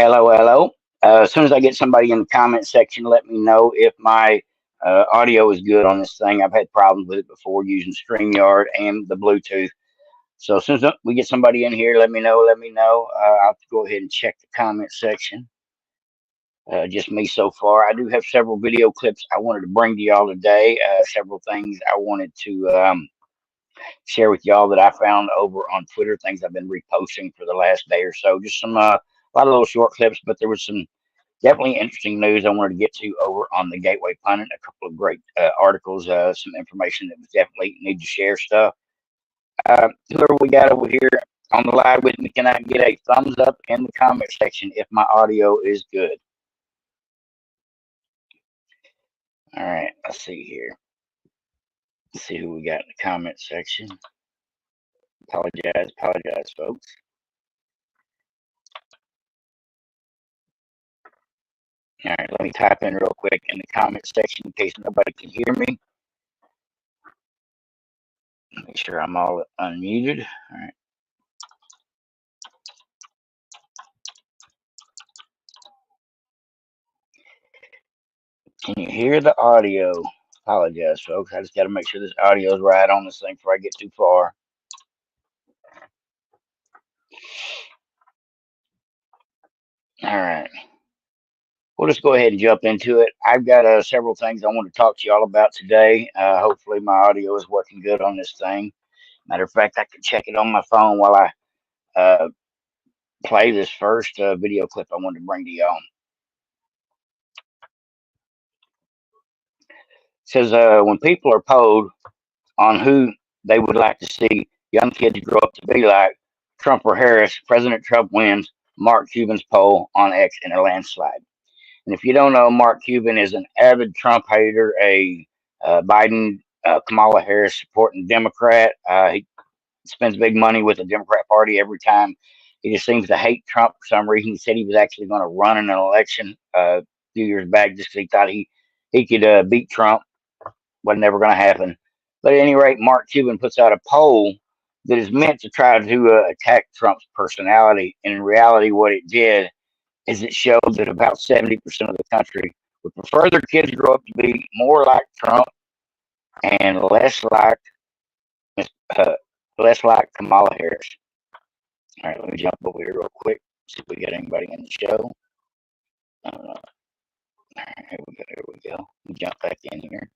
Hello, hello. As soon as I get somebody in the comment section, let me know if my audio is good on this thing. I've had problems with it before using StreamYard and the Bluetooth. So as soon as we get somebody in here, let me know. Let me know. I'll have to go ahead and check the comment section. Just me so far. I do have several video clips I wanted to bring to y'all today. Several things I wanted to share with y'all that I found over on Twitter, things I've been reposting for the last day or so. Just some a lot of little short clips, but there was some definitely interesting news I wanted to get to over on the Gateway Pundit. A couple of great articles, some information that was definitely need to share stuff. Whoever we got over here on the live with me, can I get a thumbs up in the comment section if my audio is good? All right, let's see here. Let's see who we got in the comment section. Apologize, folks. All right, let me type in real quick in the comment section in case nobody can hear me. Make sure I'm all unmuted. All right. Can you hear the audio? Apologize, folks. I just got to make sure this audio is right on this thing before I get too far. All right. We'll just go ahead and jump into it. I've got several things I want to talk to y'all about today. Hopefully my audio is working good on this thing. Matter of fact, I can check it on my phone while I play this first video clip I wanted to bring to y'all. It says when people are polled on who they would like to see young kids grow up to be like, Trump or Harris, President Trump wins Mark Cuban's poll on X in a landslide. And if you don't know, Mark Cuban is an avid Trump hater, a Biden, Kamala Harris supporting Democrat. He spends big money with the Democrat Party every time. He just seems to hate Trump for some reason. He said he was actually going to run in an election a few years back just because he thought he could beat Trump. Was never going to happen. But at any rate, Mark Cuban puts out a poll that is meant to try to attack Trump's personality. And in reality, what it did is it showed that about 70% of the country would prefer their kids to grow up to be more like Trump and less like Kamala Harris. All right, let me jump over here real quick, see if we got anybody in the show. All right, here we go. Let me jump back in here.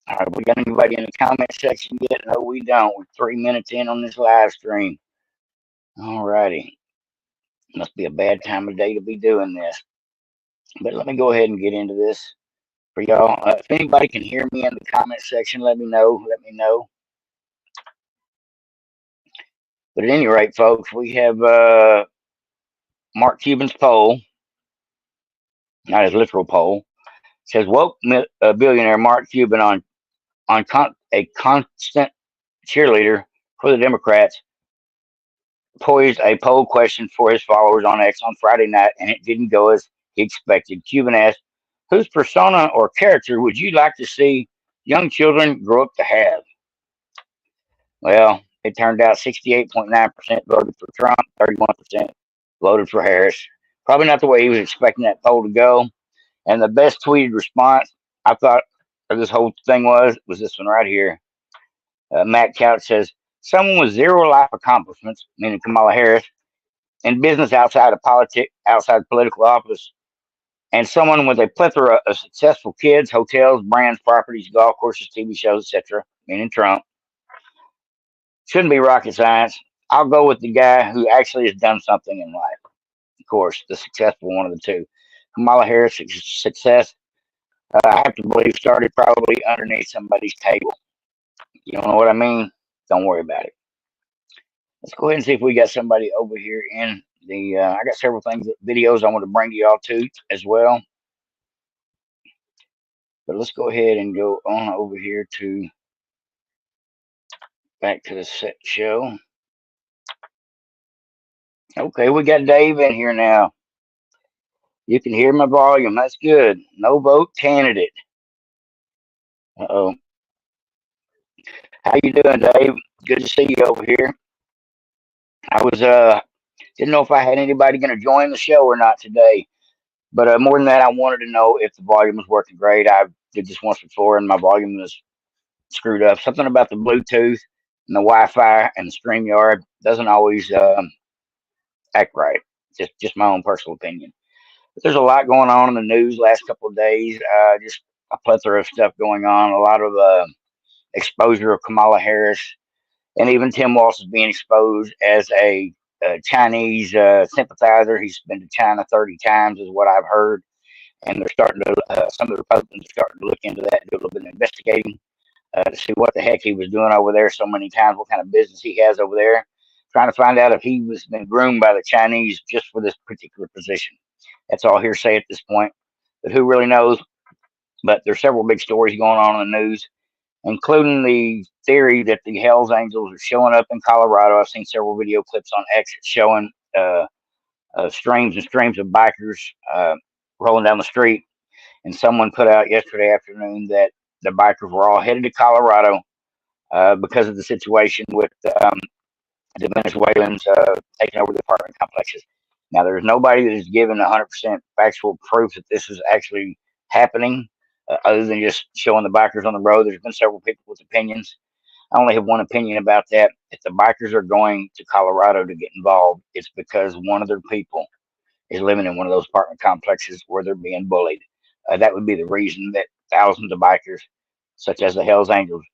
All right, we got anybody in the comment section yet? No, we don't. We're 3 minutes in on this live stream. All righty. Must be a bad time of day to be doing this. But let me go ahead and get into this for y'all. If anybody can hear me in the comment section, let me know. Let me know. But at any rate, folks, we have Mark Cuban's poll, not his literal poll. It says woke billionaire Mark Cuban on a constant cheerleader for the Democrats posed a poll question for his followers on X on Friday night, and it didn't go as he expected. Cuban asked, whose persona or character would you like to see young children grow up to have? Well, it turned out 68.9% voted for Trump, 31% voted for Harris. Probably not the way he was expecting that poll to go. And the best tweeted response I thought of this whole thing was this one right here. Matt Couch says, someone with zero life accomplishments, meaning Kamala Harris, in business outside of politics, outside political office, and someone with a plethora of successful kids, hotels, brands, properties, golf courses, TV shows, etc., meaning Trump. Shouldn't be rocket science. I'll go with the guy who actually has done something in life. Of course, the successful one of the two. Kamala Harris' success, I have to believe, started probably underneath somebody's table. You don't know what I mean? Don't worry about it. Let's go ahead and see if we got somebody over here in the. I got several videos I want to bring to y'all too as well. But let's go ahead and go on over here to back to the set show. Okay, we got Dave in here now. You can hear my volume. That's good. No vote candidate. Uh-oh. How you doing, Dave? Good to see you over here. I was didn't know if I had anybody going to join the show or not today. But more than that, I wanted to know if the volume was working great. I did this once before, and my volume was screwed up. Something about the Bluetooth and the Wi-Fi and the StreamYard doesn't always act right. Just my own personal opinion. But there's a lot going on in the news last couple of days. Just a plethora of stuff going on. A lot of exposure of Kamala Harris, and even Tim Walz is being exposed as a Chinese sympathizer. He's been to China 30 times, is what I've heard. And they're starting to, some of the Republicans are starting to look into that, do a little bit of investigating to see what the heck he was doing over there so many times, what kind of business he has over there, trying to find out if he was been groomed by the Chinese just for this particular position. That's all hearsay at this point, but who really knows? But there's several big stories going on in the news, including the theory that the Hells Angels are showing up in Colorado. I've seen several video clips on X showing streams and streams of bikers rolling down the street. And someone put out yesterday afternoon that the bikers were all headed to Colorado because of the situation with the Venezuelans taking over the apartment complexes. Now, there's nobody that has given 100% factual proof that this is actually happening, other than just showing the bikers on the road. There's been several people with opinions. I only have one opinion about that. If the bikers are going to Colorado to get involved, it's because one of their people is living in one of those apartment complexes where they're being bullied. That would be the reason that thousands of bikers, such as the Hells Angels,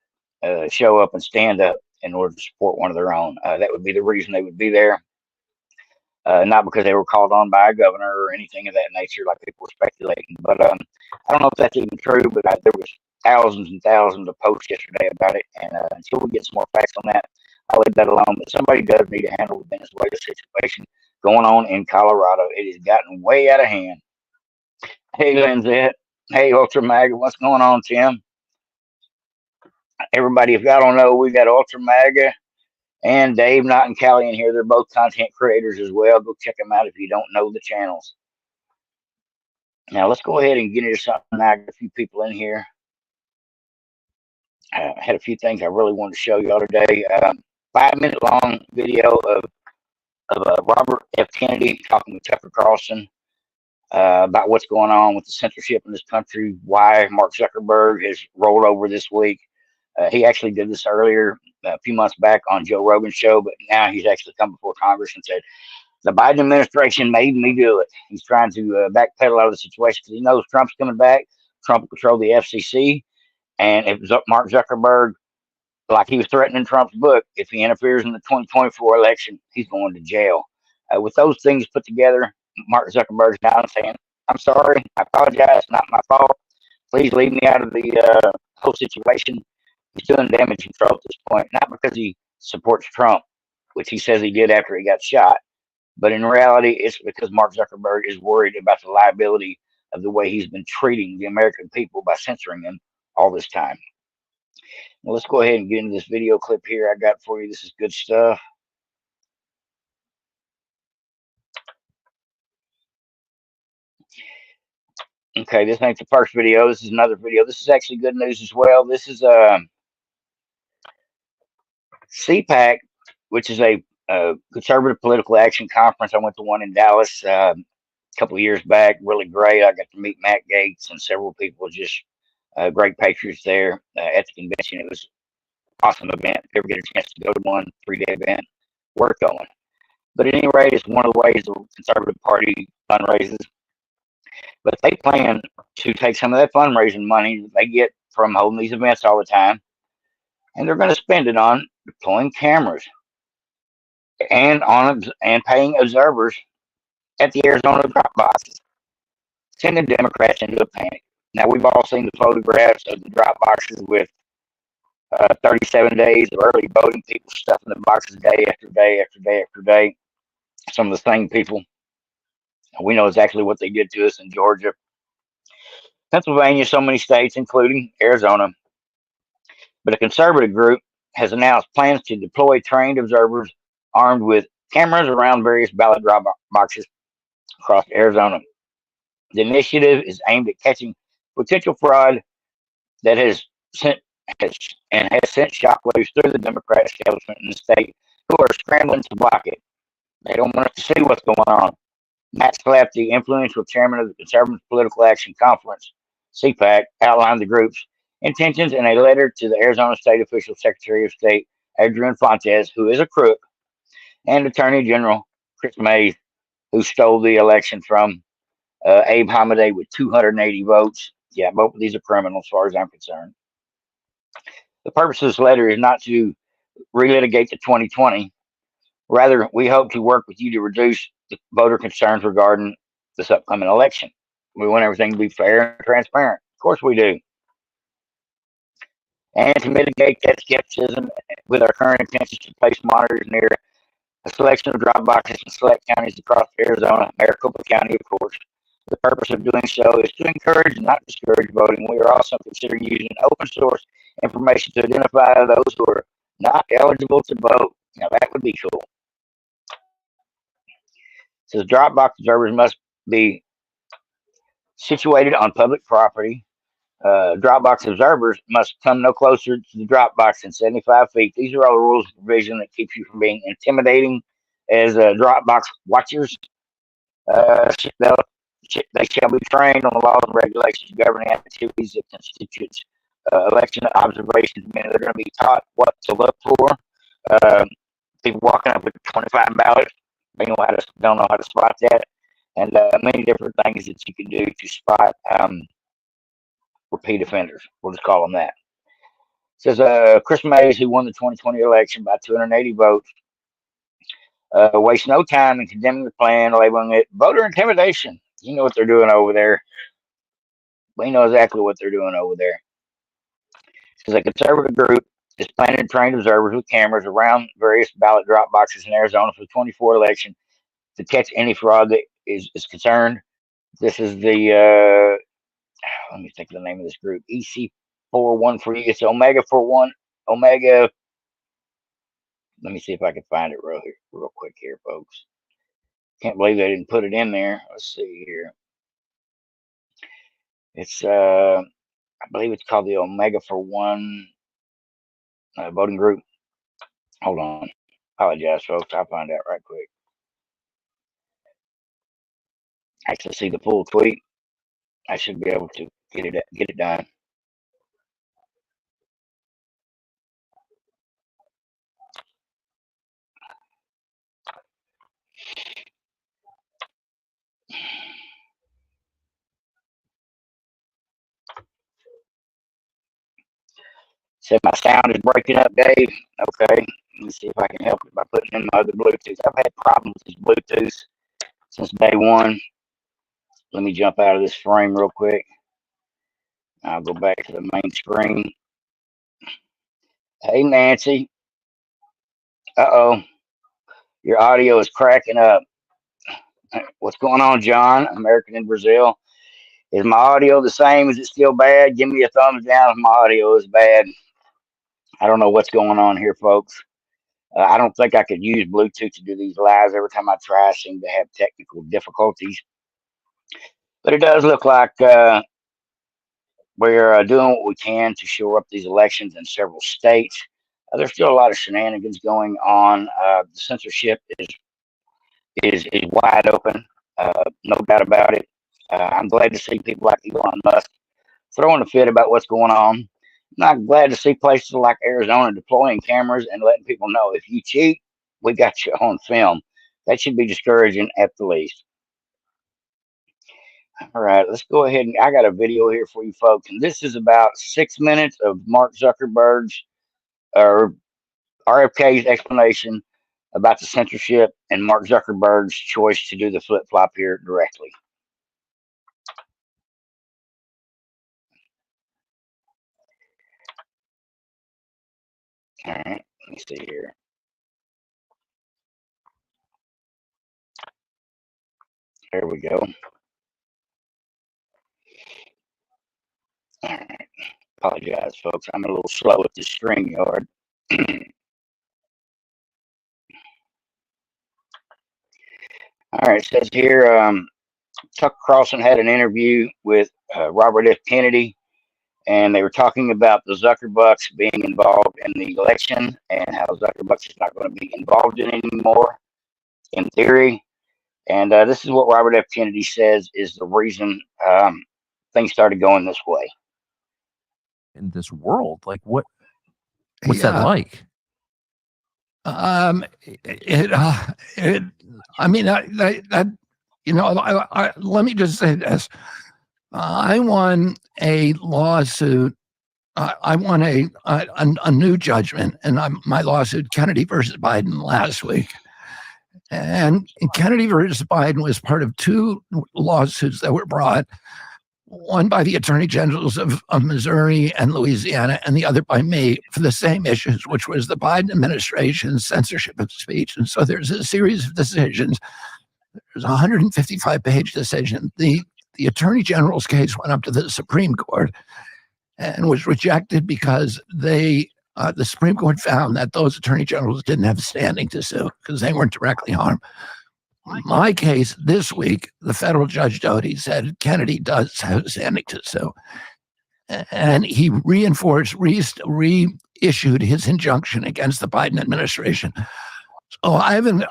show up and stand up in order to support one of their own. That would be the reason they would be there, not because they were called on by a governor or anything of that nature, like people were speculating. But I don't know if that's even true. But there was thousands and thousands of posts yesterday about it, and until we get some more facts on that, I'll leave that alone. But somebody does need to handle the Venezuela situation going on in Colorado. It has gotten way out of hand. Hey, Lindsay. Hey, Ultra Maga. What's going on, Tim? Everybody, if y'all don't know, we got Ultra Maga and Dave, Knott, and Callie in here. They're both content creators as well. Go check them out if you don't know the channels. Now, let's go ahead and get into something. I got a few people in here. I had a few things I really wanted to show y'all today. 5-minute long video of Robert F. Kennedy talking with Tucker Carlson about what's going on with the censorship in this country, why Mark Zuckerberg has rolled over this week. He actually did this earlier, a few months back on Joe Rogan's show, but now he's actually come before Congress and said, the Biden administration made me do it. He's trying to backpedal out of the situation because he knows Trump's coming back. Trump will control the FCC. And if Mark Zuckerberg, like he was threatening Trump's book, if he interferes in the 2024 election, he's going to jail. With those things put together, Mark Zuckerberg's down saying, I'm sorry, I apologize, not my fault. Please leave me out of the whole situation. He's doing damage control at this point, not because he supports Trump, which he says he did after he got shot, but in reality, it's because Mark Zuckerberg is worried about the liability of the way he's been treating the American people by censoring them all this time. Well, let's go ahead and get into this video clip here I got for you. This is good stuff. Okay, this ain't the first video. This is another video. This is actually good news as well. This is CPAC, which is a conservative political action conference. I went to one in Dallas a couple of years back. Really great. I got to meet Matt Gaetz and several people, just great patriots there at the convention. It was an awesome event. If you ever get a chance to go to one 3-day event, worth going. But at any rate, it's one of the ways the Conservative Party fundraises. But they plan to take some of that fundraising money they get from holding these events all the time, and they're going to spend it on deploying cameras and paying observers at the Arizona drop boxes, sending Democrats into a panic. Now, we've all seen the photographs of the drop boxes with 37 days of early voting, people stuffing the boxes day after day after day after day. Some of the same people. We know exactly what they did to us in Georgia, Pennsylvania, so many states, including Arizona. But a conservative group has announced plans to deploy trained observers armed with cameras around various ballot drop boxes across Arizona. The initiative is aimed at catching potential fraud that has sent shockwaves through the Democratic establishment in the state, who are scrambling to block it. They don't want us to see what's going on. Matt Schlapp, the influential chairman of the Conservative Political Action Conference, CPAC, outlined the group's intentions in a letter to the Arizona State Official Secretary of State, Adrian Fontes, who is a crook, and Attorney General Chris Mays, who stole the election from Abe Hamadeh with 280 votes. Yeah, both of these are criminals as far as I'm concerned. The purpose of this letter is not to relitigate the 2020. Rather, we hope to work with you to reduce the voter concerns regarding this upcoming election. We want everything to be fair and transparent. Of course we do. And to mitigate that skepticism with our current intentions to place monitors near a selection of drop boxes in select counties across Arizona, Maricopa County, of course. The purpose of doing so is to encourage, not discourage voting. We are also considering using open source information to identify those who are not eligible to vote. Now, that would be cool. It says drop box observers must be situated on public property. Dropbox observers must come no closer to the Dropbox than 75 feet. These are all the rules of provision that keeps you from being intimidating as Dropbox watchers. They shall be trained on the laws and regulations governing activities that constitutes election observations. Meaning they're going to be taught what to look for. People walking up with 25 ballots, they don't know how to spot that, and many different things that you can do to spot repeat offenders. We'll just call them that. It says Chris Mays, who won the 2020 election by 280 votes, wastes no time in condemning the plan, labeling it voter intimidation. You know what they're doing over there. We know exactly what they're doing over there. It says a conservative group is planning to train observers with cameras around various ballot drop boxes in Arizona for the 24 election to catch any fraud that is concerned. This is the let me think of the name of this group. EC41 it's Omega 41 Omega. Let me see if I can find it real quick here, folks. Can't believe they didn't put it in there. Let's see here. It's I believe it's called the Omega for One voting group. Hold on. Apologize, folks. I'll find out right quick. Actually, see the full tweet. I should be able to get it done. Said my sound is breaking up, Dave. Okay. Let me see if I can help it by putting in my other Bluetooth. I've had problems with Bluetooth since day one. Let me jump out of this frame real quick. I'll go back to the main screen. Hey, Nancy. Uh-oh. Your audio is cracking up. What's going on, John? American in Brazil. Is my audio the same? Is it still bad? Give me a thumbs down if my audio is bad. I don't know what's going on here, folks. I don't think I could use Bluetooth to do these lives. Every time I try, I seem to have technical difficulties. But it does look like we're doing what we can to shore up these elections in several states. There's still a lot of shenanigans going on. The censorship is wide open, no doubt about it. I'm glad to see people like Elon Musk throwing a fit about what's going on. I'm not glad to see places like Arizona deploying cameras and letting people know if you cheat, we got you on film. That should be discouraging at the least. All right, let's go ahead and I got a video here for you folks, and this is about 6 minutes of Mark Zuckerberg's or RFK's explanation about the censorship and Mark Zuckerberg's choice to do the flip-flop here directly. All right, let me see here. There we go. All right. Apologize, folks. I'm a little slow at this StreamYard. All right, it says here, Tucker Carlson had an interview with Robert F. Kennedy, and they were talking about the Zuckerbucks being involved in the election and how Zuckerbucks is not going to be involved in it anymore. in theory. And this is what Robert F. Kennedy says is the reason things started going this way. In this world, like what's that like? I mean, let me just say this. I won a lawsuit. I won a new judgment, and my lawsuit, Kennedy versus Biden, last week. And Kennedy versus Biden was part of two lawsuits that were brought, one by the attorney generals of Missouri and Louisiana, and the other by me for the same issues, which was the Biden administration's censorship of speech. And so there's a series of decisions. There's a 155-page decision. The attorney general's case went up to the Supreme Court and was rejected because the Supreme Court found that those attorney generals didn't have standing to sue because they weren't directly harmed. My case this week, the federal judge Doty said Kennedy does have standing to sue. And he reissued his injunction against the Biden administration. So I have an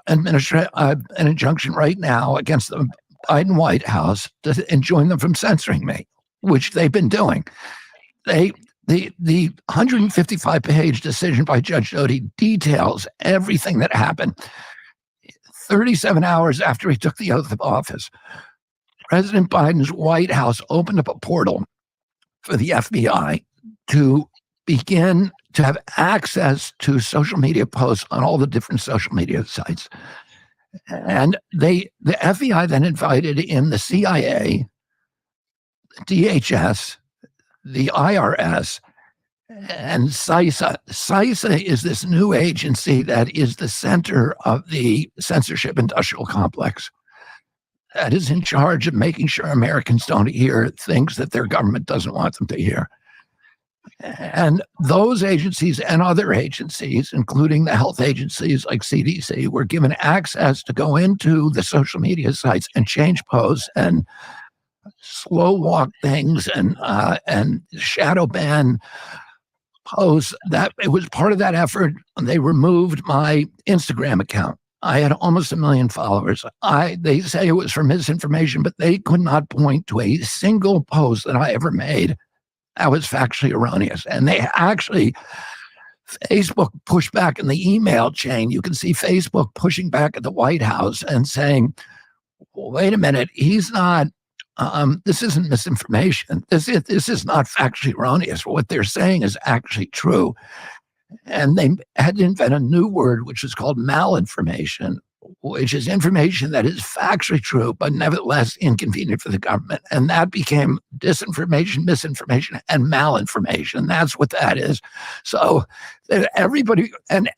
injunction right now against the Biden White House to enjoin them from censoring me, which they've been doing. The 155-page decision by Judge Doty details everything that happened. 37 hours after he took the oath of office, President Biden's White House opened up a portal for the FBI to begin to have access to social media posts on all the different social media sites. And the FBI then invited in the CIA, DHS, the IRS, and CISA. CISA is this new agency that is the center of the censorship industrial complex that is in charge of making sure Americans don't hear things that their government doesn't want them to hear. And those agencies and other agencies, including the health agencies like CDC, were given access to go into the social media sites and change posts and slow walk things and shadow ban posts. That it was part of that effort. They removed my Instagram account. I had almost 1 million followers. They say it was for misinformation, but they could not point to a single post that I ever made that was factually erroneous. And they actually, Facebook pushed back in the email chain. You can see Facebook pushing back at the White House and saying, well, wait a minute, he's not, this isn't misinformation. This is not factually erroneous. What they're saying is actually true. And they had to invent a new word, which is called malinformation, which is information that is factually true, but nevertheless inconvenient for the government. And that became disinformation, misinformation, and malinformation. That's what that is. So everybody, and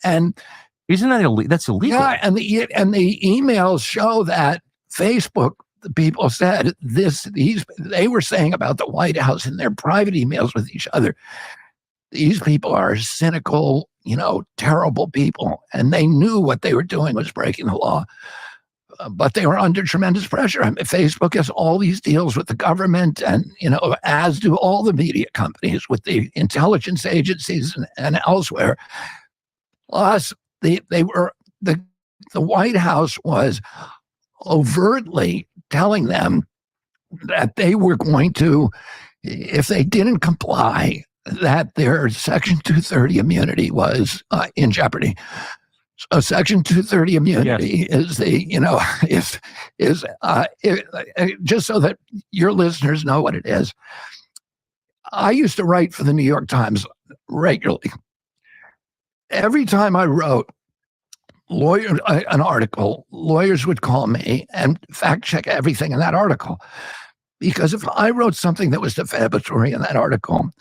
isn't that illegal? That's illegal. Yeah, and the emails show that Facebook, the people said they were saying about the White House in their private emails with each other. These people are cynical, terrible people, and they knew what they were doing was breaking the law, but they were under tremendous pressure. I mean, Facebook has all these deals with the government, and as do all the media companies with the intelligence agencies and elsewhere. Plus, the White House was overtly telling them that they were going to, if they didn't comply, that their Section 230 immunity was in jeopardy. So Section 230 immunity is just so that your listeners know what it is. I used to write for the New York Times regularly. Every time I wrote an article, lawyers would call me and fact check everything in that article. Because if I wrote something that was defamatory in that article,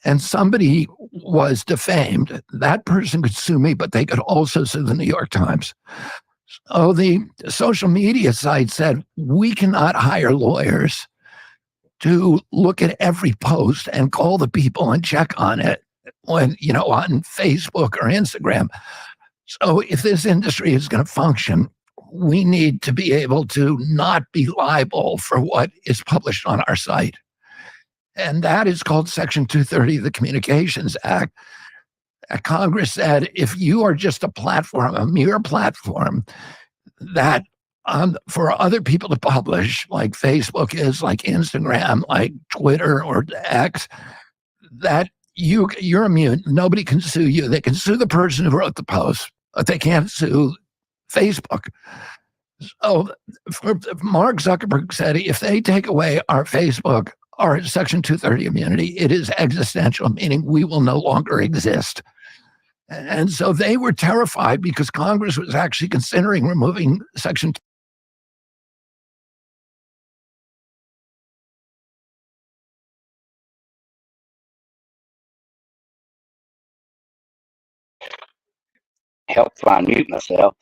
and somebody was defamed, that person could sue me, but they could also sue the New York Times. So the social media site said, we cannot hire lawyers to look at every post and call the people and check on it when, on Facebook or Instagram. So if this industry is going to function, we need to be able to not be liable for what is published on our site. And that is called Section 230 of the Communications Act. Congress said, if you are just a platform, a mere platform that for other people to publish, like Facebook is, like Instagram, like Twitter or X, that you're immune. Nobody can sue you. They can sue the person who wrote the post, but they can't sue Facebook. So Mark Zuckerberg said, if they take away our Facebook, our Section 230 immunity, it is existential, meaning we will no longer exist. And so they were terrified because Congress was actually considering removing Section. Help find mute myself.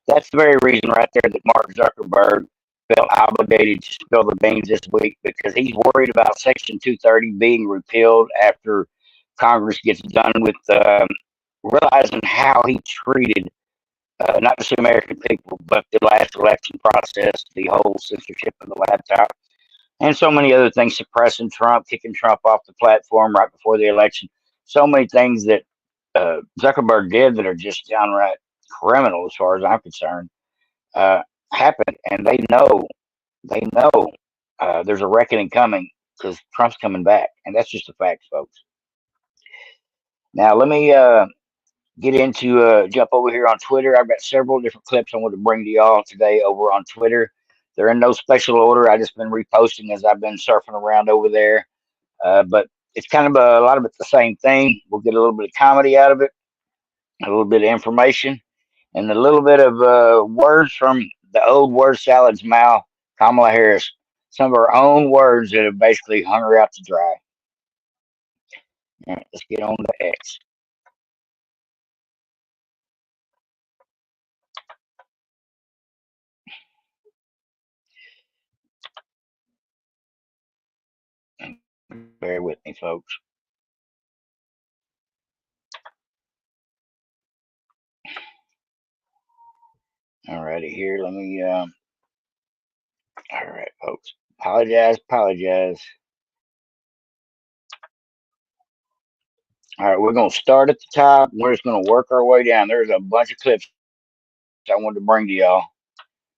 That's the very reason right there that Mark Zuckerberg felt obligated to spill the beans this week, because he's worried about Section 230 being repealed after Congress gets done with realizing how he treated not just the American people, but the last election process, the whole censorship of the laptop, and so many other things, suppressing Trump, kicking Trump off the platform right before the election. So many things that Zuckerberg did that are just downright criminal, as far as I'm concerned, happened, and they know there's a reckoning coming because Trump's coming back, and that's just a fact, folks. Now let me get into jump over here on Twitter. I've got several different clips I want to bring to y'all today over on Twitter. They're in no special order. I just been reposting as I've been surfing around over there, but it's kind of a lot of it's the same thing. We'll get a little bit of comedy out of it, a little bit of information, and a little bit of words from the old word salad's mouth, Kamala Harris. Some of her own words that have basically hung her out to dry. All right, let's get on to X. Bear with me, folks. All righty, here. Let me. All right, folks. Apologize. All right, we're going to start at the top. We're just going to work our way down. There's a bunch of clips I wanted to bring to y'all.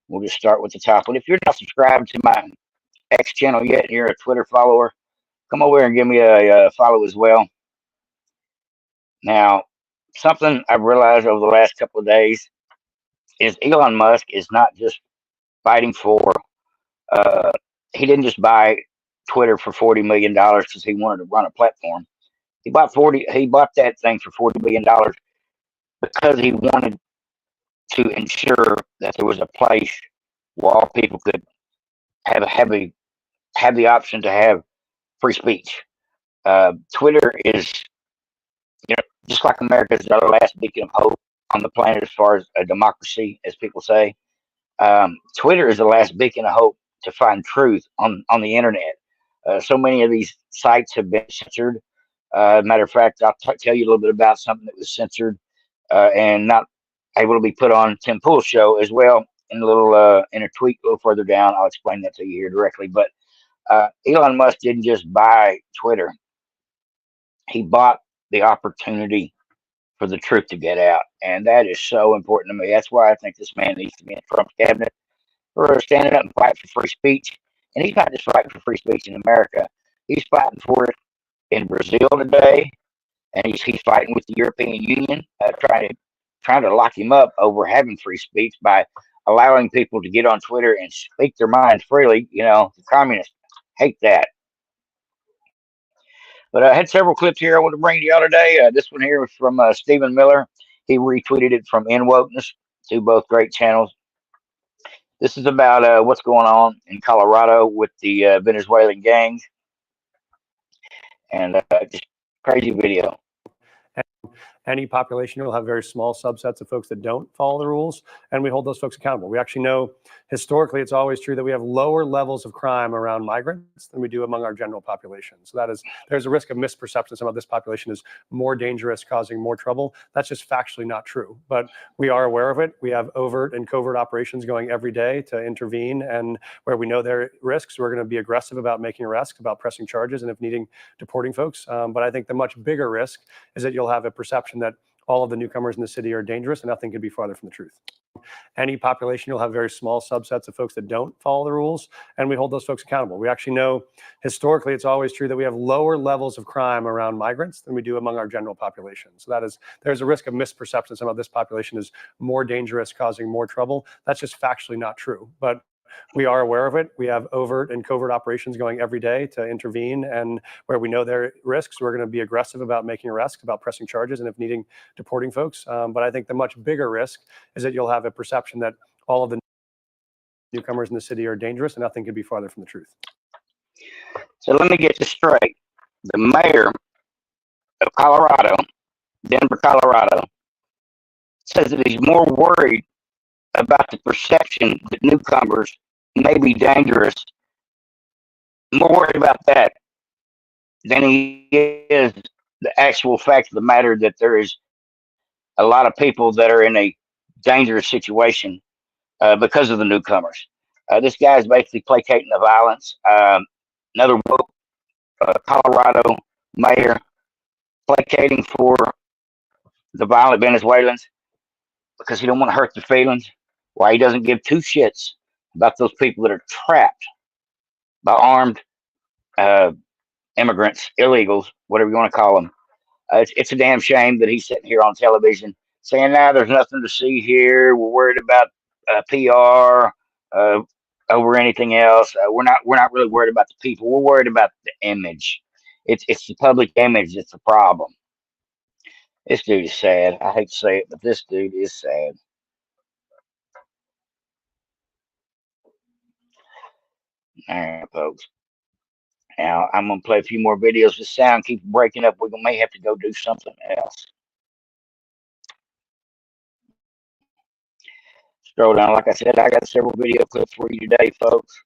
We'll just start with the top. And if you're not subscribed to my X channel yet, and you're a Twitter follower, come over here and give me a follow as well. Now, something I've realized over the last couple of days is Elon Musk is not just fighting for. He didn't just buy Twitter for $40 million because he wanted to run a platform. He bought that thing for $40 million because he wanted to ensure that there was a place where all people could have the option to have free speech. Twitter is, just like America is our last beacon of hope on the planet as far as a democracy, as people say. Twitter is the last beacon of hope to find truth on the internet. So many of these sites have been censored. Matter of fact, I'll tell you a little bit about something that was censored and not able to be put on Tim Pool's show as well. In a tweet a little further down, I'll explain that to you here directly. But Elon Musk didn't just buy Twitter; he bought the opportunity for the truth to get out, and that is so important to me. That's why I think this man needs to be in Trump's cabinet for standing up and fighting for free speech. And he's not just fighting for free speech in America; he's fighting for it in Brazil today, and he's fighting with the European Union, trying to lock him up over having free speech by allowing people to get on Twitter and speak their minds freely. The communists hate that. But I had several clips here I want to bring to y'all today. This one here was from Stephen Miller. He retweeted it from InWokeness, two both great channels. This is about what's going on in Colorado with the Venezuelan gangs. And just crazy video. Any population will have very small subsets of folks that don't follow the rules, and we hold those folks accountable. We actually know historically it's always true that we have lower levels of crime around migrants than we do among our general population. So there's a risk of misperception. Some of this population is more dangerous, causing more trouble. That's just factually not true, but we are aware of it. We have overt and covert operations going every day to intervene, and where we know there are risks, we're going to be aggressive about making arrests, about pressing charges, and if needing, deporting folks. But I think the much bigger risk is that you'll have a perception that all of the newcomers in the city are dangerous, and nothing could be farther from the truth. Any population, you'll have very small subsets of folks that don't follow the rules, and we hold those folks accountable. We actually know historically it's always true that we have lower levels of crime around migrants than we do among our general population. So there's a risk of misperception somehow this population is more dangerous, causing more trouble. That's just factually not true, but we are aware of it. We have overt and covert operations going every day to intervene, and where we know there are risks, we're going to be aggressive about making arrests, about pressing charges, and if needing, deporting folks. But I think the much bigger risk is that you'll have a perception that all of the newcomers in the city are dangerous, and nothing could be farther from the truth. So let me get this straight. The mayor of Colorado, Denver, Colorado, says that he's more worried about the perception that newcomers may be dangerous, more worried about that than he is the actual fact of the matter that there is a lot of people that are in a dangerous situation because of the newcomers. This guy is basically placating the violence. Another woke Colorado mayor placating for the violent Venezuelans because he don't want to hurt their feelings. Why he doesn't give two shits about those people that are trapped by armed immigrants, illegals, whatever you want to call them. It's a damn shame that he's sitting here on television saying, "Now there's nothing to see here. We're worried about PR over anything else. We're not really worried about the people. We're worried about the image. It's the public image that's the problem." This dude is sad. I hate to say it, but this dude is sad. All right, folks. Now I'm gonna play a few more videos. The sound keeps breaking up. We may have to go do something else. Scroll down. Like I said, I got several video clips for you today, folks.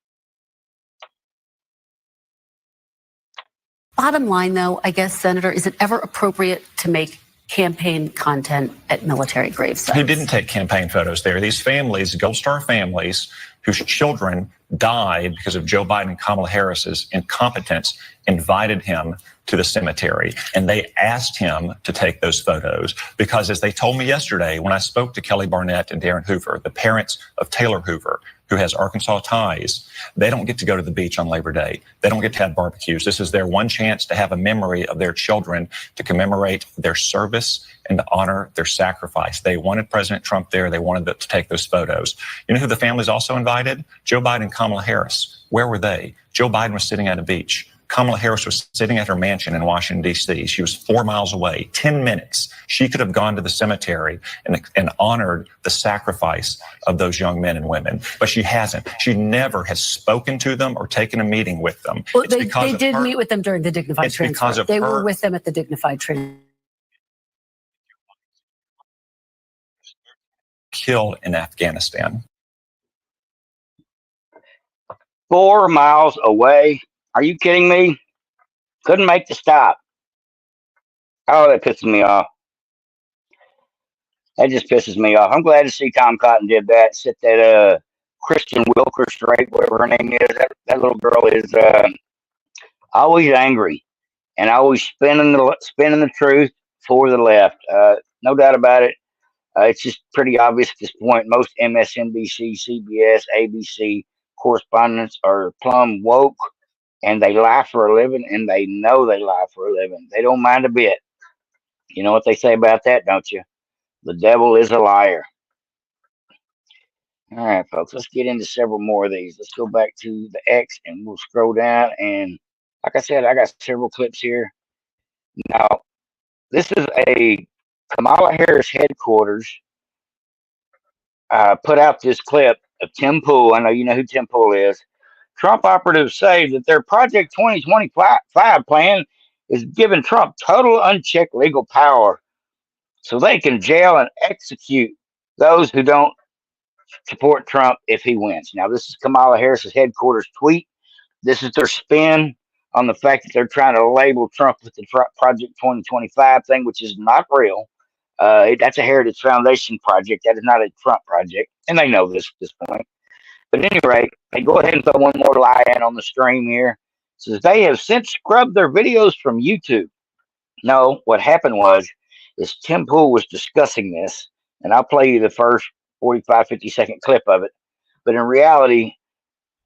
Bottom line, though, I guess, Senator, is it ever appropriate to make campaign content at military grave sites? He didn't take campaign photos there. These families, Gold Star families, whose children died because of Joe Biden and Kamala Harris's incompetence, invited him to the cemetery. And they asked him to take those photos because, as they told me yesterday, when I spoke to Kelly Barnett and Darren Hoover, the parents of Taylor Hoover, who has Arkansas ties, they don't get to go to the beach on Labor Day. They don't get to have barbecues. This is their one chance to have a memory of their children, to commemorate their service and to honor their sacrifice. They wanted President Trump there. They wanted to take those photos. You know who the families also invited? Joe Biden and Kamala Harris. Where were they? Joe Biden was sitting at a beach. Kamala Harris was sitting at her mansion in Washington, D.C. She was 4 miles away, 10 minutes. She could have gone to the cemetery and honored the sacrifice of those young men and women, but she hasn't. She never has spoken to them or taken a meeting with them. Well, they did meet with them during the dignified It's transfer. because of they her. were with them at the dignified transfer. Killed in Afghanistan. 4 miles away. Are you kidding me? Couldn't make the stop. Oh, that pisses me off. That just pisses me off. I'm glad to see Tom Cotton did that. Set that Kristen Wilker straight, whatever her name is. That little girl is always angry and always spinning the truth for the left. No doubt about it. It's just pretty obvious at this point. Most MSNBC, CBS, ABC correspondents are plumb woke. And they lie for a living, and they know they lie for a living. They don't mind a bit. You know what they say about that, don't you? The devil is a liar. All right, folks, let's get into several more of these. Let's go back to the X, and we'll scroll down. And like I said, I got several clips here. Now, this is a Kamala Harris headquarters put out this clip of Tim Pool. I know you know who Tim Pool is. Trump operatives say that their Project 2025 plan is giving Trump total unchecked legal power so they can jail and execute those who don't support Trump if he wins. Now, this is Kamala Harris's headquarters tweet. This is their spin on the fact that they're trying to label Trump with the Project 2025 thing, which is not real. That's a Heritage Foundation project. That is not a Trump project. And they know this at this point. But at any rate, they go ahead and throw one more lie in on the stream here. It says they have since scrubbed their videos from YouTube. No, what happened was is Tim Pool was discussing this, and I'll play you the first 45, 50-second clip of it. But in reality,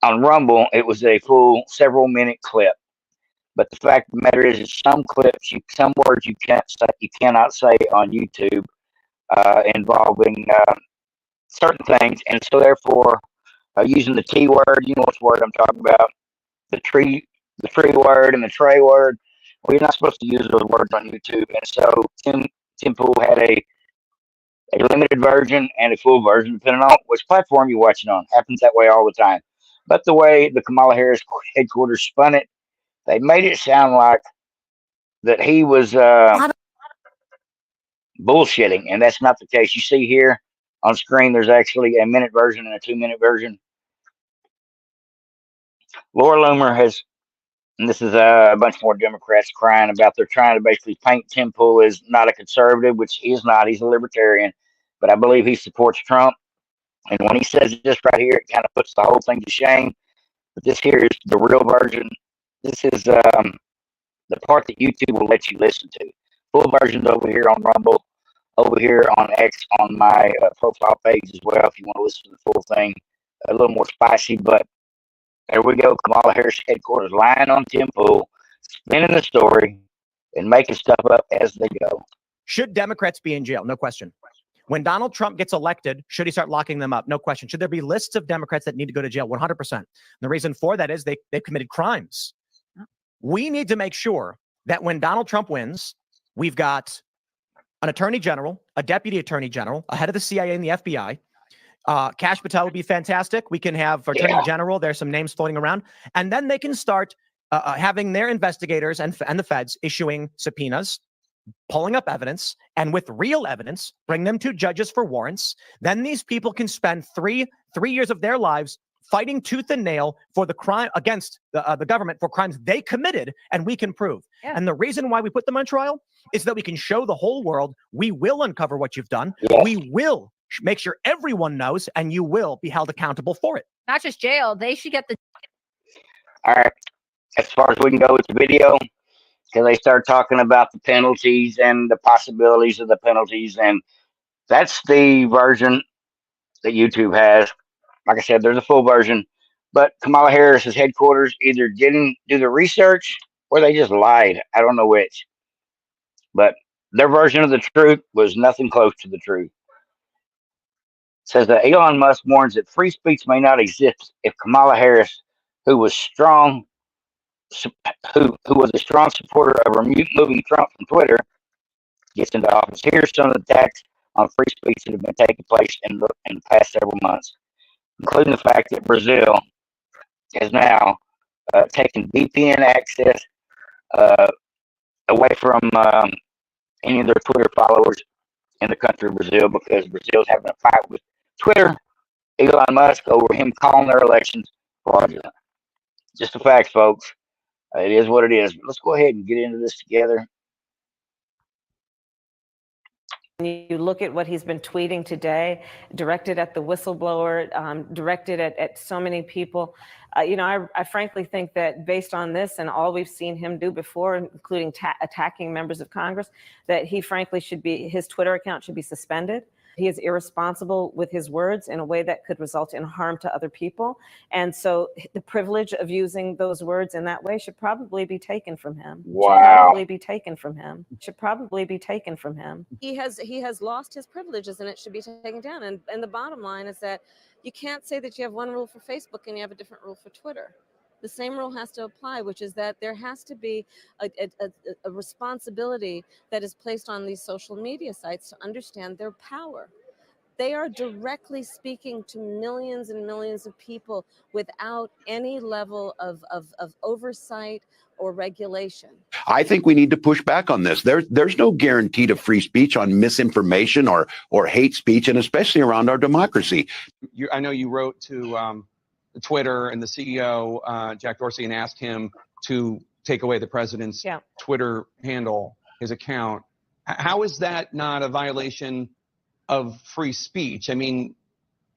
on Rumble, it was a full several-minute clip. But the fact of the matter is, some clips, some words you cannot say on YouTube involving certain things, and so therefore, using the T word, you know which word I'm talking about, the tree word and the tray word. Well, you're not supposed to use those words on YouTube, and so Tim Pool had a limited version and a full version, depending on which platform you're watching on. Happens that way all the time. But the way the Kamala Harris headquarters spun it, they made it sound like that he was bullshitting, and that's not the case. You see here on screen, there's actually a minute version and a 2-minute version. Laura Loomer has, and this is a bunch more Democrats crying about, they're trying to basically paint Tim Pool as not a conservative, which he is not. He's a libertarian, but I believe he supports Trump. And when he says this right here, it kind of puts the whole thing to shame. But this here is the real version. This is the part that YouTube will let you listen to. Full version's over here on Rumble, over here on X, on my profile page as well, if you want to listen to the full thing. A little more spicy, but there we go. Kamala Harris headquarters lying on Tim Pool, spinning the story, and making stuff up as they go. Should Democrats be in jail? No question. When Donald Trump gets elected, should he start locking them up? No question. Should there be lists of Democrats that need to go to jail? 100%. The reason for that is they've committed crimes. We need to make sure that when Donald Trump wins, we've got an attorney general, a deputy attorney general, a head of the CIA and the FBI. Kash Patel would be fantastic. We can have attorney general. There's some names floating around. And then they can start having their investigators and the feds issuing subpoenas, pulling up evidence, and with real evidence, bring them to judges for warrants. Then these people can spend three years of their lives fighting tooth and nail for the crime against the government for crimes they committed, and we can prove. Yeah. And the reason why we put them on trial is that we can show the whole world we will uncover what you've done. Yes. We will make sure everyone knows, and you will be held accountable for it. Not just jail, they should get the... All right. As far as we can go with the video, because they start talking about the penalties and the possibilities of the penalties, and that's the version that YouTube has. Like I said, there's a full version, but Kamala Harris's headquarters either didn't do the research or they just lied. I don't know which, but their version of the truth was nothing close to the truth. It says that Elon Musk warns that free speech may not exist if Kamala Harris, who was a strong supporter of removing Trump from Twitter, gets into office. Here's some of the attacks on free speech that have been taking place in the past several months, including the fact that Brazil has now taken VPN access away from any of their Twitter followers in the country of Brazil, because Brazil's having a fight with Twitter, Elon Musk, over him calling their elections fraudulent. Just the facts, folks. It is what it is. Let's go ahead and get into this together. You look at what he's been tweeting today, directed at the whistleblower, directed at so many people. I frankly think that based on this and all we've seen him do before, including attacking members of Congress, that he frankly his Twitter account should be suspended. He is irresponsible with his words in a way that could result in harm to other people. And so the privilege of using those words in that way should probably be taken from him. Wow. Should probably be taken from him. Should probably be taken from him. He has lost his privileges, and it should be taken down. And the bottom line is that you can't say that you have one rule for Facebook and you have a different rule for Twitter. The same rule has to apply, which is that there has to be a responsibility that is placed on these social media sites to understand their power. They are directly speaking to millions and millions of people without any level of oversight or regulation. I think we need to push back on this. There's no guarantee to free speech on misinformation or hate speech, and especially around our democracy. I know you wrote to Twitter and the CEO, Jack Dorsey, and asked him to take away the president's Twitter handle, his account. How is that not a violation of free speech? I mean,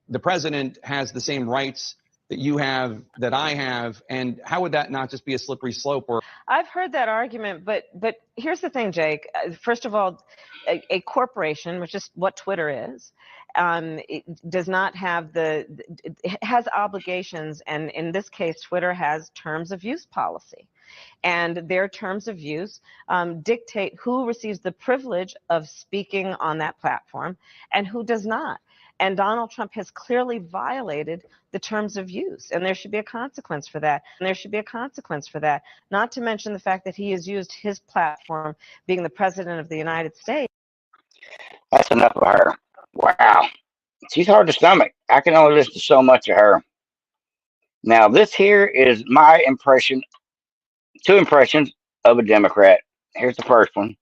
the president has the same rights that you have, that I have, and how would that not just be a slippery slope? Or I've heard that argument, but here's the thing, Jake. First of all, a corporation, which is what Twitter is, it does not have it has obligations, and in this case, Twitter has terms of use policy, and their terms of use dictate who receives the privilege of speaking on that platform and who does not. And Donald Trump has clearly violated the terms of use, and there should be a consequence for that. And there should be a consequence for that, not to mention the fact that he has used his platform, being the president of the United States. That's enough of her. Wow. She's hard to stomach. I can only listen to so much of her. Now, this here is my impression, 2 impressions of a Democrat. Here's the first one.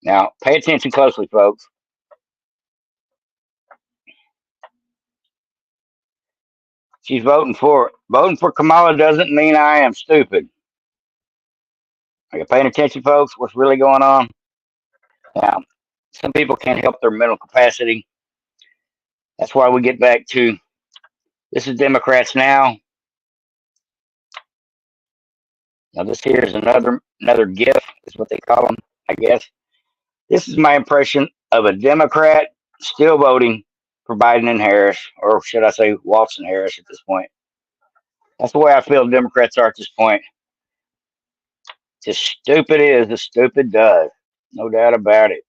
Now, pay attention closely, folks. She's voting for Kamala doesn't mean I am stupid. Are you paying attention, folks? What's really going on? Now, some people can't help their mental capacity. That's why we get back to this is Democrats now. Now, this here is another GIF, is what they call them, I guess. This is my impression of a Democrat still voting for Biden and Harris, or should I say Waltz and Harris at this point. That's the way I feel Democrats are at this point. Just stupid is as stupid does. No doubt about it.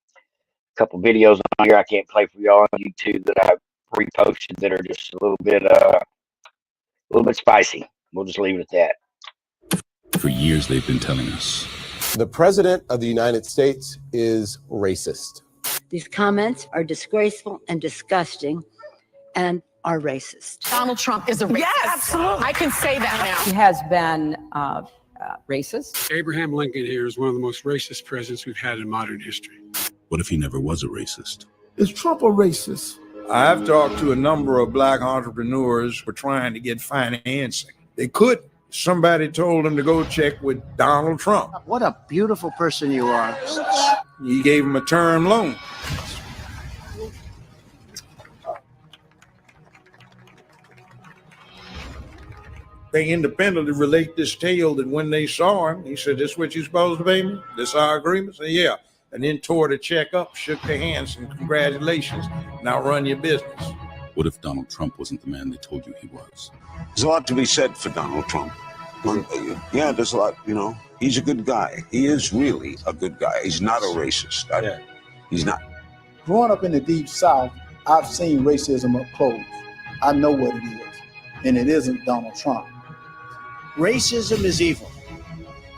A couple videos on here I can't play for y'all on YouTube that I've reposted that are just a little bit spicy. We'll just leave it at that. For years they've been telling us. The president of the United States is racist. These comments are disgraceful and disgusting and are racist. Donald Trump is a racist. Yes, absolutely. I can say that now. He has been racist. Abraham Lincoln here is one of the most racist presidents we've had in modern history. What if he never was a racist? Is Trump a racist? I've talked to a number of black entrepreneurs who are trying to get financing. They couldn't. Somebody told them to go check with Donald Trump. What a beautiful person you are. He gave him a term loan. They independently relate this tale that when they saw him, he said, "This is what you're supposed to pay me? This is our agreement?" I said, "Yeah." And then tore the check up, shook their hands, and congratulations. Now run your business. What if Donald Trump wasn't the man they told you he was? There's a lot to be said for Donald Trump. Yeah, there's a lot, he's a good guy. He is really a good guy. He's not a racist. He's not. Growing up in the Deep South, I've seen racism up close. I know what it is, and it isn't Donald Trump. Racism is evil,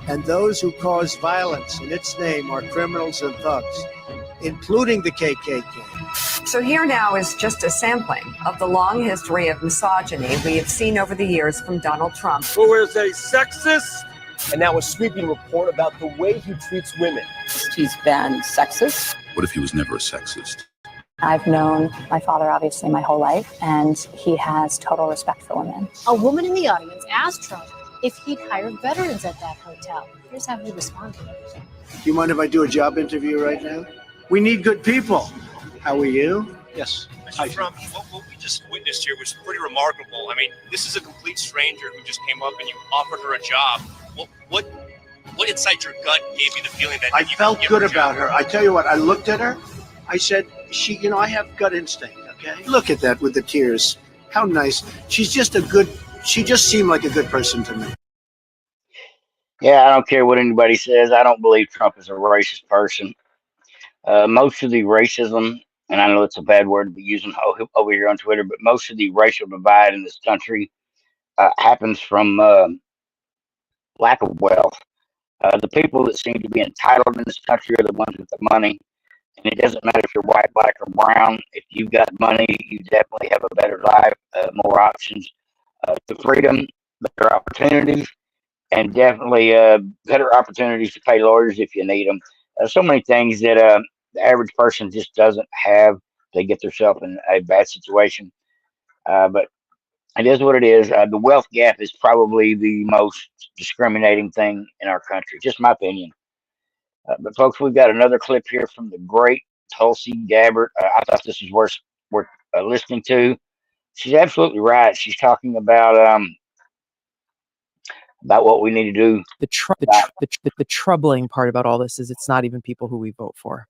and those who cause violence in its name are criminals and thugs, including the KKK. So here now is just a sampling of the long history of misogyny we have seen over the years from Donald Trump. Who is a sexist, and now a sweeping report about the way he treats women. He's been sexist. What if he was never a sexist? I've known my father, obviously, my whole life, and he has total respect for women. A woman in the audience asked Trump if he'd hire veterans at that hotel. Here's how he responded. Do you mind if I do a job interview right now? We need good people. How are you? Yes. Mr. Trump, what we just witnessed here was pretty remarkable. I mean, this is a complete stranger who just came up and you offered her a job. What inside your gut gave you the feeling that I you felt could give good her a about job? her. I tell you what, I looked at her. I said, I have gut instinct, okay? Look at that with the tears. How nice. She just seemed like a good person to me. Yeah, I don't care what anybody says. I don't believe Trump is a racist person. Most of the racism, and I know it's a bad word to be using over here on Twitter, but most of the racial divide in this country happens from lack of wealth. The people that seem to be entitled in this country are the ones with the money. And it doesn't matter if you're white, black, or brown. If you've got money, you definitely have a better life, more options, to freedom, better opportunities, and definitely better opportunities to pay lawyers if you need them. So many things that the average person just doesn't have. They get themselves in a bad situation. But it is what it is. The wealth gap is probably the most discriminating thing in our country. Just my opinion. But folks, we've got another clip here from the great Tulsi Gabbard. I thought this was worth listening to. She's absolutely right. She's talking about what we need to do. The troubling part about all this is it's not even people who we vote for.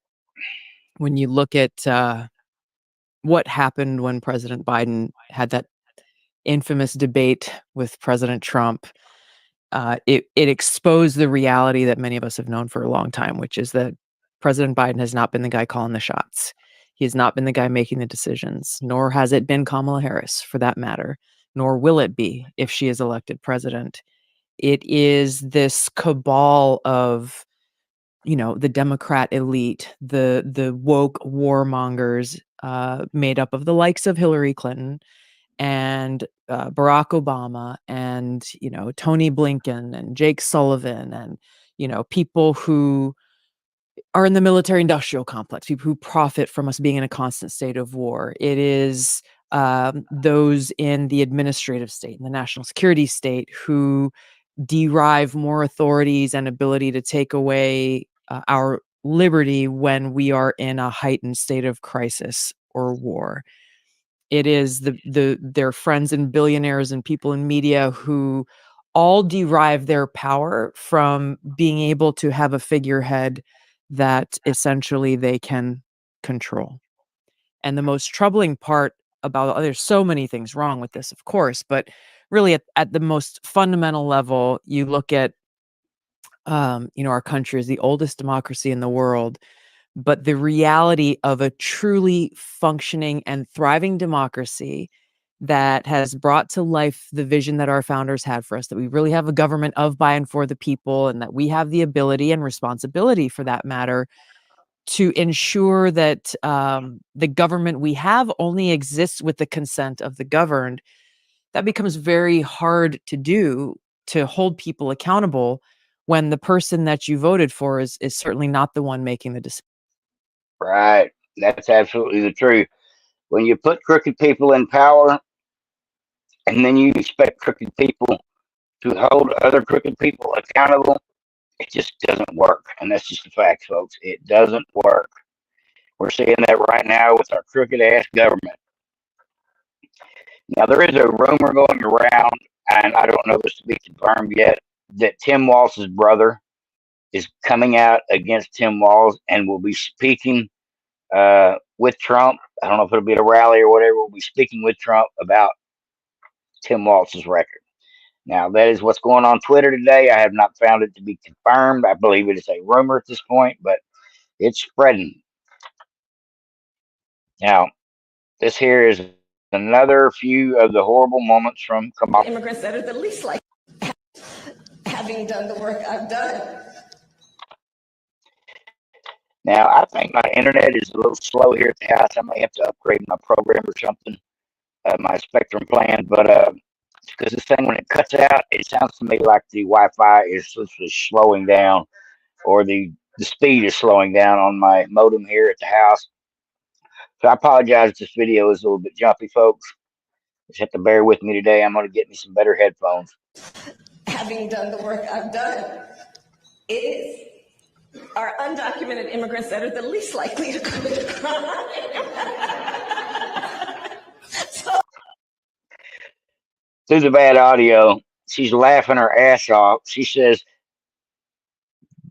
When you look at what happened when President Biden had that infamous debate with President Trump, it exposed the reality that many of us have known for a long time, which is that President Biden has not been the guy calling the shots. He has not been the guy making the decisions, nor has it been Kamala Harris, for that matter, nor will it be if she is elected president. It is this cabal of, the Democrat elite, the woke warmongers, made up of the likes of Hillary Clinton and Barack Obama and, Tony Blinken and Jake Sullivan and, people who are in the military industrial complex, people who profit from us being in a constant state of war. It is those in the administrative state, in the national security state, who derive more authorities and ability to take away our liberty when we are in a heightened state of crisis or war. It is their friends and billionaires and people in media who all derive their power from being able to have a figurehead that essentially they can control. And the most troubling part about, there's so many things wrong with this, of course, but really at the most fundamental level, you look at, our country is the oldest democracy in the world, but the reality of a truly functioning and thriving democracy that has brought to life the vision that our founders had for us, that we really have a government of, by, and for the people, and that we have the ability and responsibility, for that matter, to ensure that the government we have only exists with the consent of the governed. That becomes very hard to do, to hold people accountable when the person that you voted for is certainly not the one making the decision. Right. That's absolutely the truth. When you put crooked people in power and then you expect crooked people to hold other crooked people accountable, it just doesn't work. And that's just the fact, folks. It doesn't work. We're seeing that right now with our crooked ass government. Now, there is a rumor going around, and I don't know this to be confirmed yet, that Tim Walz's brother is coming out against Tim Walz and will be speaking with Trump. I don't know if it'll be at a rally or whatever. We'll be speaking with Trump about Tim Walz's record. Now, that is what's going on Twitter today. I have not found it to be confirmed. I believe it is a rumor at this point, but it's spreading. Now, this here is another few of the horrible moments from Kamala. Immigrants that are the least like having done the work I've done. Now, I think my internet is a little slow here at the house. I may have to upgrade my program or something, my Spectrum plan. But because this thing, when it cuts out, it sounds to me like the Wi-Fi is slowing down, or the speed is slowing down on my modem here at the house. So I apologize if this video is a little bit jumpy, folks. Just have to bear with me today. I'm going to get me some better headphones. Having done the work I've done, is are undocumented immigrants that are the least likely to commit a crime. Through the bad audio, she's laughing her ass off. She says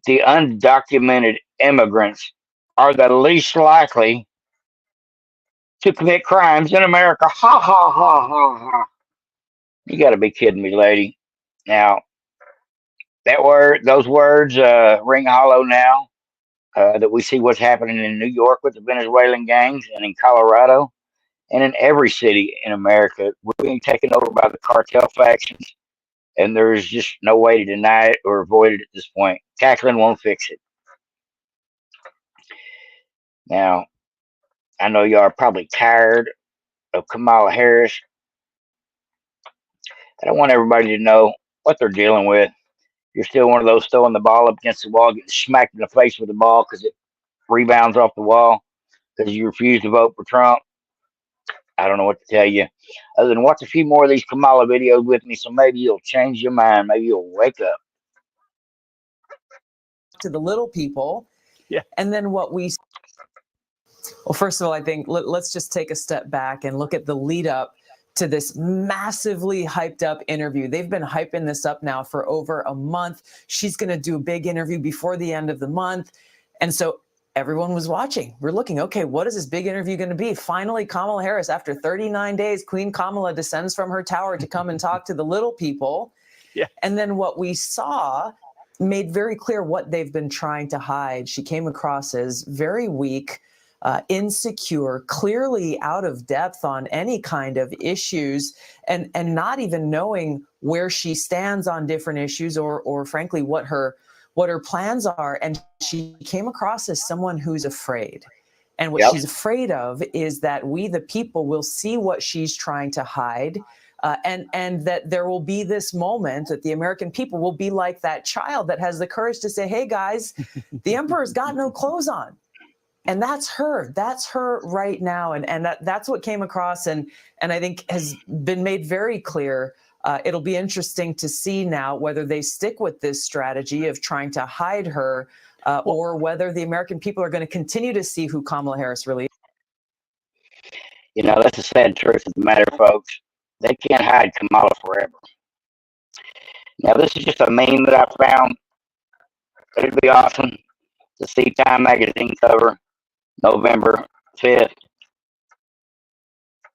the undocumented immigrants are the least likely to commit crimes in America. Ha ha ha ha ha. You got to be kidding me, lady. Now, those words ring hollow now that we see what's happening in New York with the Venezuelan gangs, and in Colorado, and in every city in America. We're being taken over by the cartel factions, and there's just no way to deny it or avoid it at this point. Tackling won't fix it. Now, I know y'all are probably tired of Kamala Harris. I don't want everybody to know what they're dealing with. You're still one of those throwing the ball up against the wall, getting smacked in the face with the ball because it rebounds off the wall because you refuse to vote for Trump. I don't know what to tell you other than watch a few more of these Kamala videos with me, so maybe you'll change your mind. Maybe you'll wake up. To the little people. Yeah. And then what we Well, first of all, I think let's just take a step back and look at the lead up to this massively hyped up interview. They've been hyping this up now for over a month. She's going to do a big interview before the end of the month. And so everyone was watching. We're looking, okay, what is this big interview going to be? Finally, Kamala Harris, after 39 days, Queen Kamala descends from her tower to come and talk to the little people. Yeah. And then what we saw made very clear what they've been trying to hide. She came across as very weak, insecure, clearly out of depth on any kind of issues, and not even knowing where she stands on different issues or frankly what her plans are. And she came across as someone who's afraid. And what she's afraid of is that we, the people, will see what she's trying to hide. And that there will be this moment that the American people will be like that child that has the courage to say, hey, guys, the emperor's got no clothes on. And that's her. That's her right now. And that's what came across and I think has been made very clear. It'll be interesting to see now whether they stick with this strategy of trying to hide her or whether the American people are going to continue to see who Kamala Harris really is. You know, that's the sad truth of the matter, folks. They can't hide Kamala forever. Now, this is just a meme that I found. It'd be awesome to see Time magazine cover November 5th.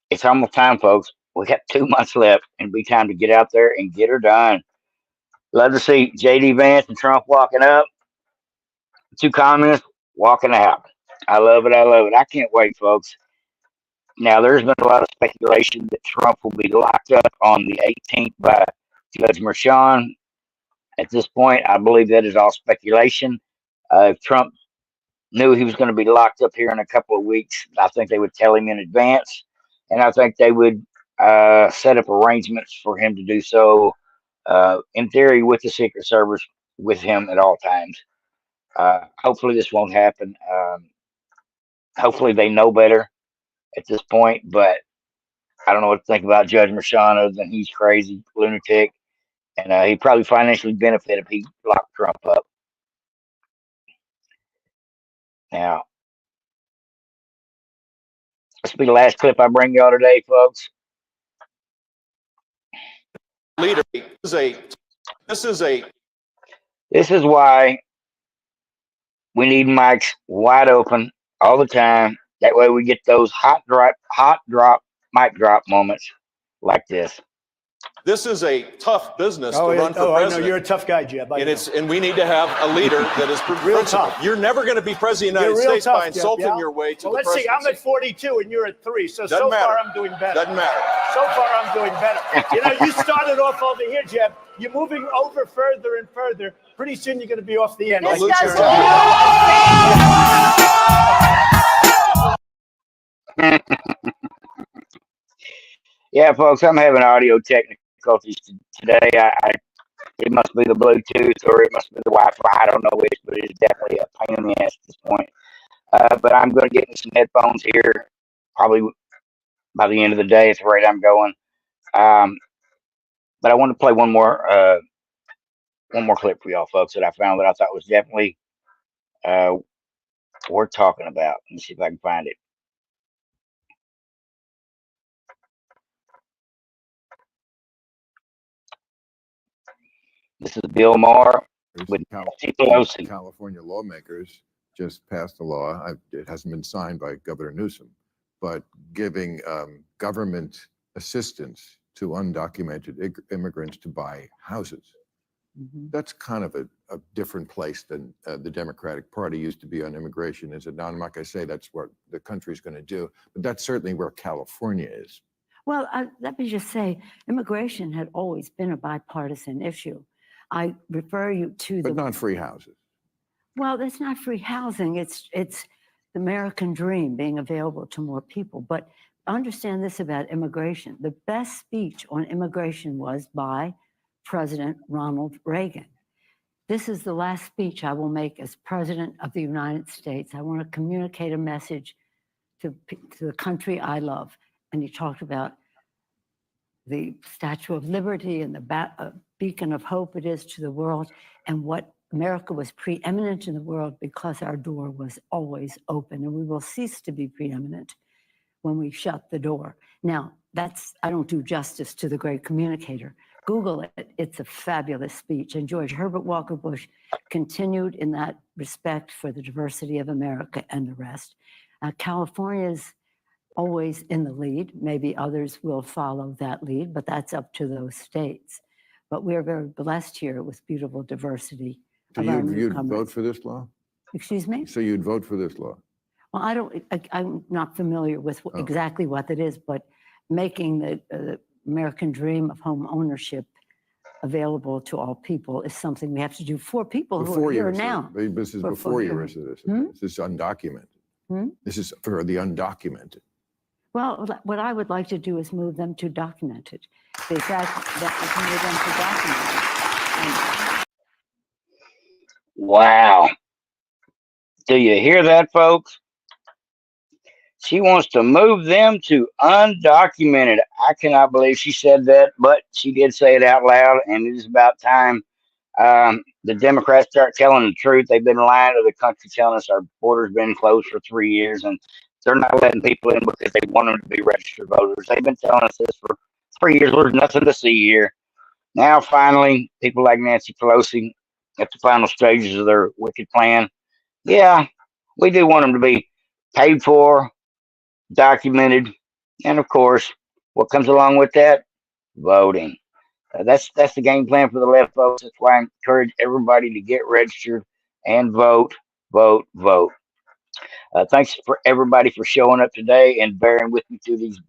It's almost time, folks. We got 2 months left, and it'll be time to get out there and get her done. Love to see J.D. Vance and Trump walking up. 2 communists walking out. I love it. I love it. I can't wait, folks. Now, there's been a lot of speculation that Trump will be locked up on the 18th by Judge Merchan. At this point, I believe that is all speculation. If Trump knew he was going to be locked up here in a couple of weeks, I think they would tell him in advance. And I think they would set up arrangements for him to do so, in theory, with the Secret Service with him at all times. Hopefully this won't happen. Hopefully they know better at this point, but I don't know what to think about Judge Merchan other than he's crazy, lunatic, and he'd probably financially benefit if he locked Trump up. Now, this will be the last clip I bring y'all today, folks. Leader, this is why we need mics wide open all the time. That way we get those hot drop, mic drop moments like this. This is a tough business to run for president. I know you're a tough guy, Jeb. And we need to have a leader that is real tough. You're never going to be president of the United States by insulting your way to the presidency. Let's see. I'm at 42 and you're at 3. So Doesn't matter. Far I'm doing better. Doesn't matter. So far I'm doing better. You know, you started off over here, Jeb. You're moving over further and further. Pretty soon you're going to be off the end. Yeah, folks, I'm having audio difficulties today. It must be the Bluetooth or it must be the Wi-Fi. I don't know which, but it is definitely a pain in the ass at this point. But I'm going to get me some headphones here, probably by the end of the day at the rate I'm going. But I want to play one more clip for y'all, folks, that I found that I thought was definitely worth talking about. Let me see if I can find it. This is Bill Maher with Nancy Pelosi. California lawmakers just passed a law. It hasn't been signed by Governor Newsom, but giving government assistance to undocumented immigrants to buy houses. That's kind of a different place than the Democratic Party used to be on immigration, is it not? I'm not going to say that's what the country's going to do, but that's certainly where California is. Well, let me just say, immigration had always been a bipartisan issue. I refer you to But not free houses. Well, that's not free housing. It's the American dream being available to more people. But understand this about immigration. The best speech on immigration was by President Ronald Reagan. This is the last speech I will make as President of the United States. I want to communicate a message to the country I love. And he talked about the Statue of Liberty and the beacon of hope it is to the world, and what America was preeminent in the world because our door was always open, and we will cease to be preeminent when we shut the door. Now, I don't do justice to the great communicator. Google it. It's a fabulous speech. And George Herbert Walker Bush continued in that respect for the diversity of America and the rest. California's always in the lead. Maybe others will follow that lead, but that's up to those states. But we are very blessed here with beautiful diversity. So you'd vote for this law? Excuse me? So you'd vote for this law? Well, I'm not familiar with exactly what that is, but making the American dream of home ownership available to all people is something we have to do for people who are here now. This is before your citizen. This is undocumented. This is for the undocumented. Well, what I would like to do is move them to documented. The fact that we can move them to documented. Wow. Do you hear that, folks? She wants to move them to undocumented. I cannot believe she said that, but she did say it out loud, and it is about time the Democrats start telling the truth. They've been lying to the country, telling us our border's been closed for 3 years, and they're not letting people in because they want them to be registered voters. They've been telling us this for 3 years. There's nothing to see here. Now, finally, people like Nancy Pelosi at the final stages of their wicked plan. Yeah, we do want them to be paid for, documented, and of course, what comes along with that? Voting. That's the game plan for the left, folks. That's why I encourage everybody to get registered and vote, vote, vote. Thanks for everybody for showing up today and bearing with me through these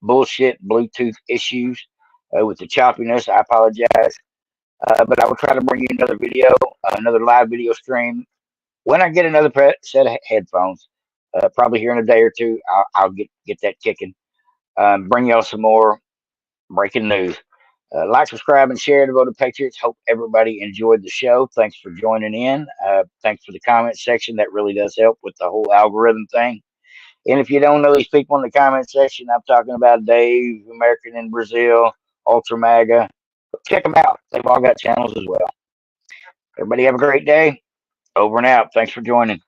bullshit Bluetooth issues with the choppiness. I apologize. But I will try to bring you another video, another live video stream. When I get another set of headphones, probably here in a day or two, I'll get that kicking. Bring y'all some more breaking news. Like, subscribe, and share to Vote of Patriots. Hope everybody enjoyed the show. Thanks for joining in. Thanks for the comment section. That really does help with the whole algorithm thing. And if you don't know these people in the comment section, I'm talking about Dave, American in Brazil, Ultra MAGA. Check them out. They've all got channels as well. Everybody have a great day. Over and out. Thanks for joining.